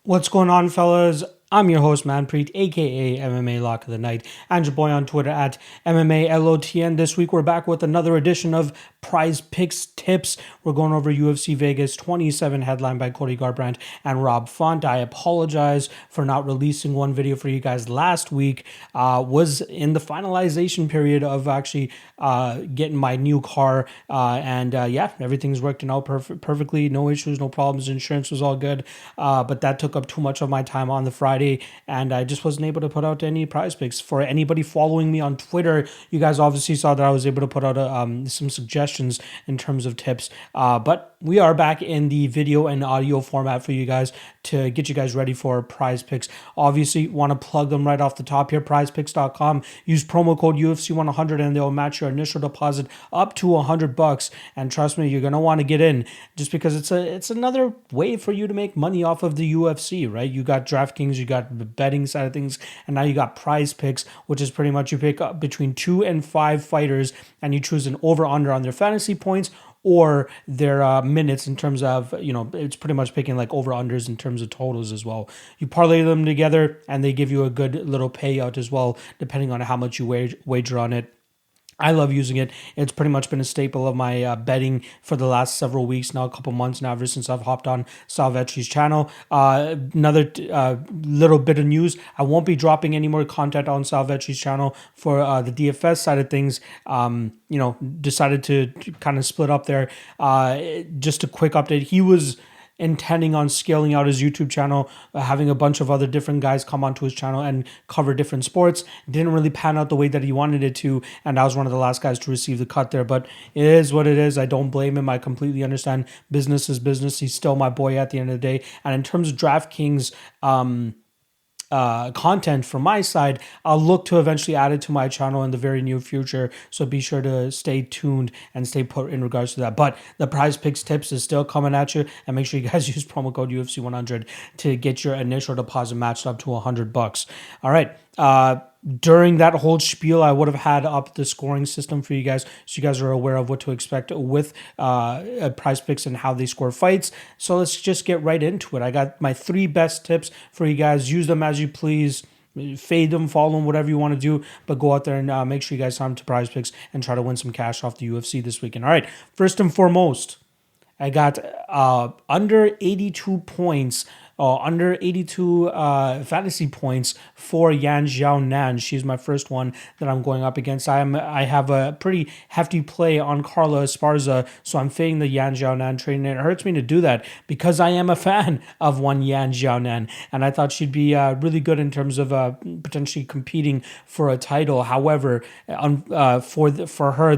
What's going on, fellas? I'm your host, Manpreet, aka MMA Lock of the Night, and your boy on Twitter at MMALOTN. This week, we're back with another edition of Prize Picks Tips. We're going over UFC Vegas 27, headlined by Cody Garbrandt and Rob Font. I apologize for not releasing one video for you guys last week. Was in the finalization period of actually getting my new car, and everything's working out perfectly. No issues, no problems. Insurance was all good, but that took up too much of my time on the Friday, and I just wasn't able to put out any prize picks. For anybody following me on Twitter, you guys obviously saw that I was able to put out some suggestions in terms of tips, but we are back in the video and audio format for you guys to get you guys ready for prize picks. Obviously, want to plug them right off the top here. prizepicks.com. Use promo code UFC100 and they'll match your initial deposit up to $100. And trust me, you're going to want to get in just because it's another way for you to make money off of the UFC, right? You got DraftKings, you got the betting side of things, and now you got prize picks, which is pretty much you pick up between 2 and 5 fighters and you choose an over-under on their fantasy points or their minutes in terms of, it's pretty much picking like over-unders in terms of totals as well. You parlay them together and they give you a good little payout as well, depending on how much you wager on it. I love using it. It's pretty much been a staple of my betting for the last several weeks now, a couple months now, ever since I've hopped on Salvetri's channel. Another little bit of news. I won't be dropping any more content on Salvetri's channel for the DFS side of things. Decided to kind of split up there. Just a quick update. He was intending on scaling out his YouTube channel, having a bunch of other different guys come onto his channel and cover different sports. It didn't really pan out the way that he wanted it to, and I was one of the last guys to receive the cut there, but it is what it is. I don't blame him. I completely understand. Business is business. He's still my boy at the end of the day. And in terms of DraftKings content from my side, I'll look to eventually add it to my channel in the very near future, so be sure to stay tuned and stay put in regards to that. But the prize picks tips is still coming at you, and make sure you guys use promo code UFC100 to get your initial deposit matched up to $100. All right, during that whole spiel, I would have had up the scoring system for you guys, so you guys are aware of what to expect with prize picks and how they score fights. So let's just get right into it. I got my 3 best tips for you guys. Use them as you please. Fade them, follow them, whatever you want to do, but go out there and make sure you guys sign up to prize picks and try to win some cash off the UFC this weekend. All right, first and foremost, I got under 82 points, under 82 fantasy points for Yan Xiaonan. She's my first one that I'm going up against. I have a pretty hefty play on Carla Esparza, so I'm fading the Yan Xiaonan trade, and it hurts me to do that because I am a fan of one Yan Xiaonan, and I thought she'd be really good in terms of potentially competing for a title. However, for her,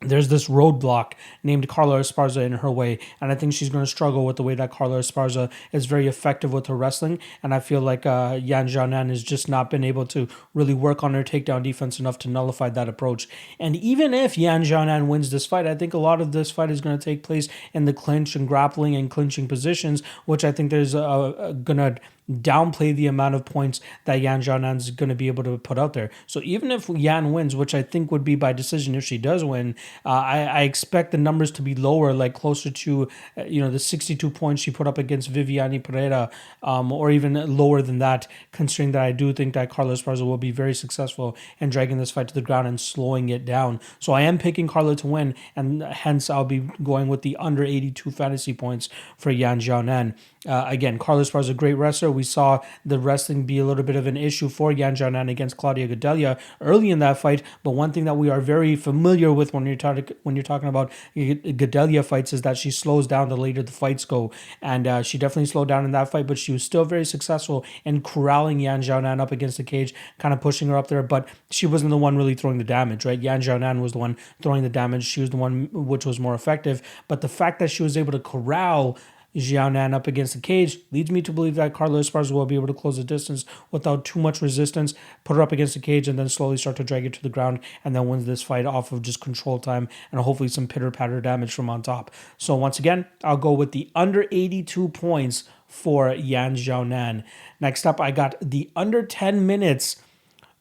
there's this roadblock named Carla Esparza in her way, and I think she's going to struggle with the way that Carla Esparza is very effective with her wrestling, and I feel like Yan Xiaonan has just not been able to really work on her takedown defense enough to nullify that approach. And even if Yan Xiaonan wins this fight, I think a lot of this fight is going to take place in the clinch and grappling and clinching positions, which I think there's going to downplay the amount of points that Yan Xiaonan is going to be able to put out there. So even if Yan wins, which I think would be by decision if she does win, I expect the numbers to be lower, like closer to the 62 points she put up against Viviane Pereira, or even lower than that, considering that I do think that Carla Esparza will be very successful in dragging this fight to the ground and slowing it down. So I am picking Carla to win, and hence I'll be going with the under 82 fantasy points for Yan Xiaonan. Again, Carla Esparza is a great wrestler. We saw the wrestling be a little bit of an issue for Yan Xiaonan against Claudia Gadelha early in that fight. But one thing that we are very familiar with when you're talking about Gadelha fights is that she slows down the later the fights go, and she definitely slowed down in that fight. But she was still very successful in corralling Yan Xiaonan up against the cage, kind of pushing her up there. But she wasn't the one really throwing the damage, right? Yan Xiaonan was the one throwing the damage. She was the one which was more effective. But the fact that she was able to corral Xiaonan up against the cage leads me to believe that Carla Esparza will be able to close the distance without too much resistance, put her up against the cage, and then slowly start to drag it to the ground, and then wins this fight off of just control time and hopefully some pitter-patter damage from on top. So once again, I'll go with the under 82 points for Yan Xiaonan. Next up, I got the under 10 minutes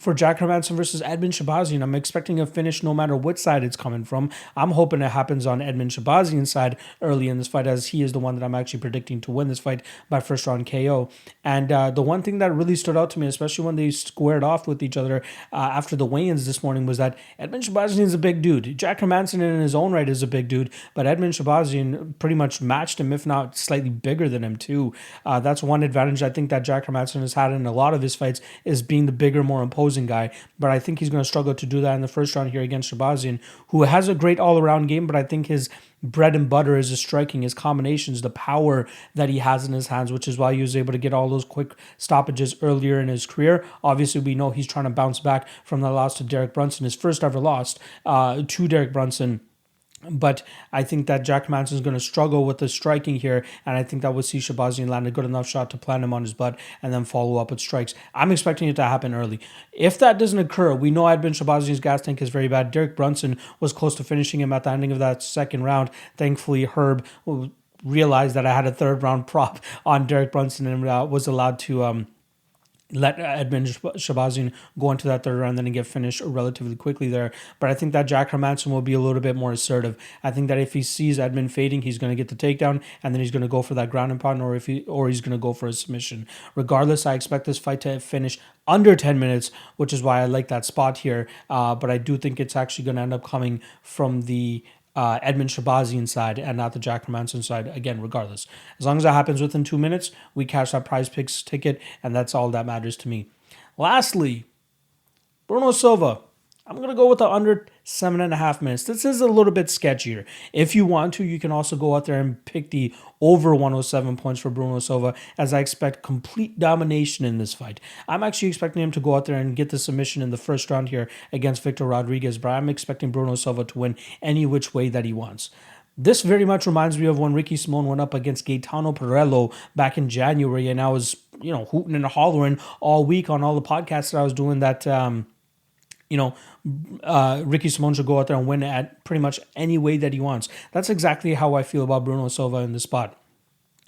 for Jack Hermanson versus Edmund Shabazian. I'm expecting a finish no matter what side it's coming from. I'm hoping it happens on Edmund Shabazian's side early in this fight, as he is the one that I'm actually predicting to win this fight by first round KO. And the one thing that really stood out to me, especially when they squared off with each other after the weigh-ins this morning, was that Edmund Shabazian is a big dude. Jack Hermanson in his own right is a big dude, but Edmund Shabazian pretty much matched him, if not slightly bigger than him too. That's one advantage I think that Jack Hermanson has had in a lot of his fights, is being the bigger, more imposing guy, but I think he's going to struggle to do that in the first round here against Shabazian, who has a great all-around game, but I think his bread and butter is his striking, his combinations, the power that he has in his hands, which is why he was able to get all those quick stoppages earlier in his career. Obviously, we know he's trying to bounce back from the loss to Derek Brunson, his first ever loss to Derek Brunson. But I think that Jack Hermanson is going to struggle with the striking here, and I think that we'll see Shabazian land a good enough shot to plant him on his butt and then follow up with strikes. I'm expecting it to happen early. If that doesn't occur, we know Edmund Shabazian's gas tank is very bad. Derek Brunson was close to finishing him at the ending of that second round. Thankfully, Herb realized that I had a third round prop on Derek Brunson and was allowed to let Edmund Shabazian go into that third round and then get finished relatively quickly there. But I think that Jack Hermanson will be a little bit more assertive. I think that if he sees Edmund fading, he's going to get the takedown and then he's going to go for that ground and pound, or he's going to go for a submission. Regardless, I expect this fight to finish under 10 minutes, which is why I like that spot here. But I do think it's actually going to end up coming from the Edmund Shabazian side and not the Jack Hermanson side. Again, regardless, as long as that happens within 2 minutes, we cash that Prize Picks ticket, and that's all that matters to me. Lastly, Bruno Silva. I'm going to go with the under 7.5 minutes. This is a little bit sketchier. If you want to, you can also go out there and pick the over 107 points for Bruno Silva, as I expect complete domination in this fight. I'm actually expecting him to go out there and get the submission in the first round here against Victor Rodriguez, but I'm expecting Bruno Silva to win any which way that he wants. This very much reminds me of when Ricky Simón went up against Gaetano Perello back in January, and I was, hooting and hollering all week on all the podcasts that I was doing that, Ricky Simón should go out there and win at pretty much any way that he wants. That's exactly how I feel about Bruno Silva in this spot.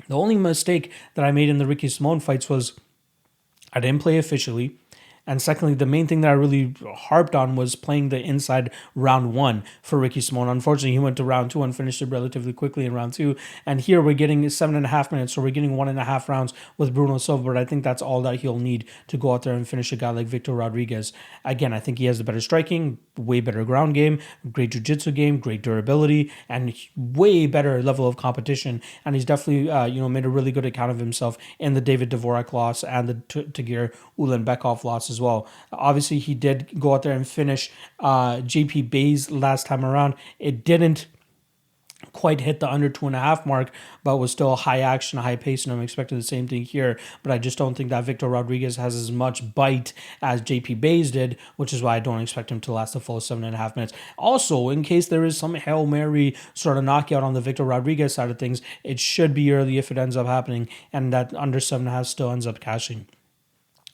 The only mistake that I made in the Ricky Simón fights was I didn't play officially. And secondly, the main thing that I really harped on was playing the inside round one for Ricky Simón. Unfortunately, he went to round two and finished it relatively quickly in round two. And here we're getting 7.5 minutes, so we're getting 1.5 rounds with Bruno Silva. But I think that's all that he'll need to go out there and finish a guy like Victor Rodriguez. Again, I think he has the better striking, way better ground game, great jiu-jitsu game, great durability, and way better level of competition. And he's definitely, made a really good account of himself in the David Dvorak loss and the Tagir Ulanbekov loss as well. Obviously, he did go out there and finish JP Bays last time around. It didn't quite hit the under 2.5 mark, but was still high action, high pace, and I'm expecting the same thing here. But I just don't think that Victor Rodriguez has as much bite as JP Bays did, which is why I don't expect him to last the full 7.5 minutes. Also, in case there is some Hail Mary sort of knockout on the Victor Rodriguez side of things, it should be early if it ends up happening, and that under 7.5 still ends up cashing.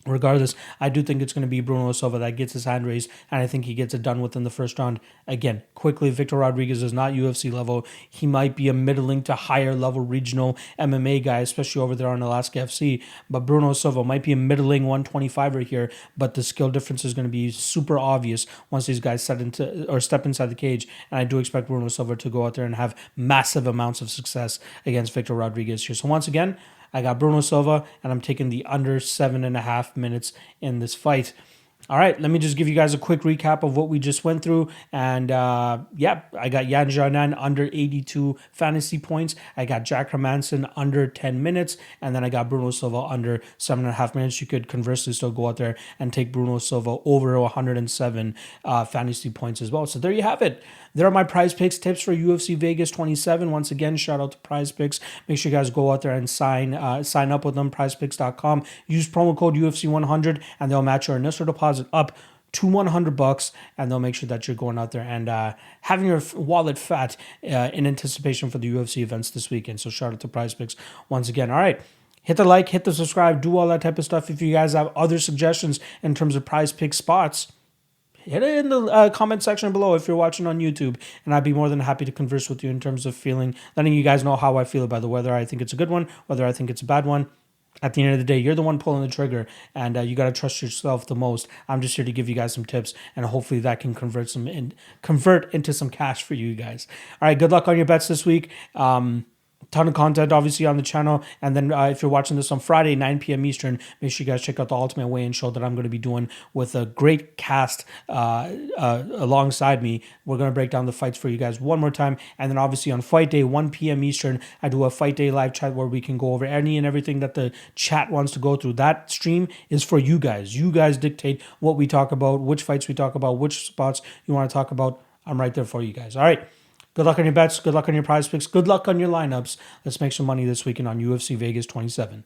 Regardless, I do think it's going to be Bruno Silva that gets his hand raised, and I think he gets it done within the first round. Again, quickly, Victor Rodriguez is not UFC level. He might be a middling to higher level regional MMA guy, especially over there on Alaska FC. But Bruno Silva might be a middling 125er here, but the skill difference is going to be super obvious once these guys step inside the cage. And I do expect Bruno Silva to go out there and have massive amounts of success against Victor Rodriguez here. So once again, I got Bruno Silva, and I'm taking the under 7.5 minutes in this fight. All right, let me just give you guys a quick recap of what we just went through. And I got Yan Xiaonan under 82 fantasy points. I got Jack Hermanson under 10 minutes. And then I got Bruno Silva under 7.5 minutes. You could conversely still go out there and take Bruno Silva over 107 fantasy points as well. So there you have it. There are my Prize Picks tips for UFC Vegas 27. Once again, shout out to Prize Picks. Make sure you guys go out there and sign up with them, prizepicks.com. Use promo code UFC100, and they'll match your initial deposit up to $100, and they'll make sure that you're going out there and having your wallet fat in anticipation for the UFC events this weekend. So shout out to Prize Picks once again. All right. Hit the like, hit the subscribe, do all that type of stuff. If you guys have other suggestions in terms of Prize Pick spots, hit it in the comment section below if you're watching on YouTube, and I'd be more than happy to converse with you in terms of letting you guys know how I feel about it, whether I think it's a good one, whether I think it's a bad one. At the end of the day, you're the one pulling the trigger, and you got to trust yourself the most. I'm just here to give you guys some tips, and hopefully that can convert into some cash for you guys. All right, good luck on your bets this week. Ton of content obviously on the channel, and then if you're watching this on Friday 9 p.m. Eastern, make sure you guys check out the Ultimate Weigh-In show that I'm going to be doing with a great cast alongside me. We're going to break down the fights for you guys one more time, and then obviously on fight day 1 p.m. Eastern, I do a fight day live chat where we can go over any and everything that the chat wants to go through. That stream is for you guys. You guys dictate what we talk about, which fights we talk about, which spots you want to talk about. I'm right there for you guys. All right. Good luck on your bets. Good luck on your prize picks. Good luck on your lineups. Let's make some money this weekend on UFC Vegas 27.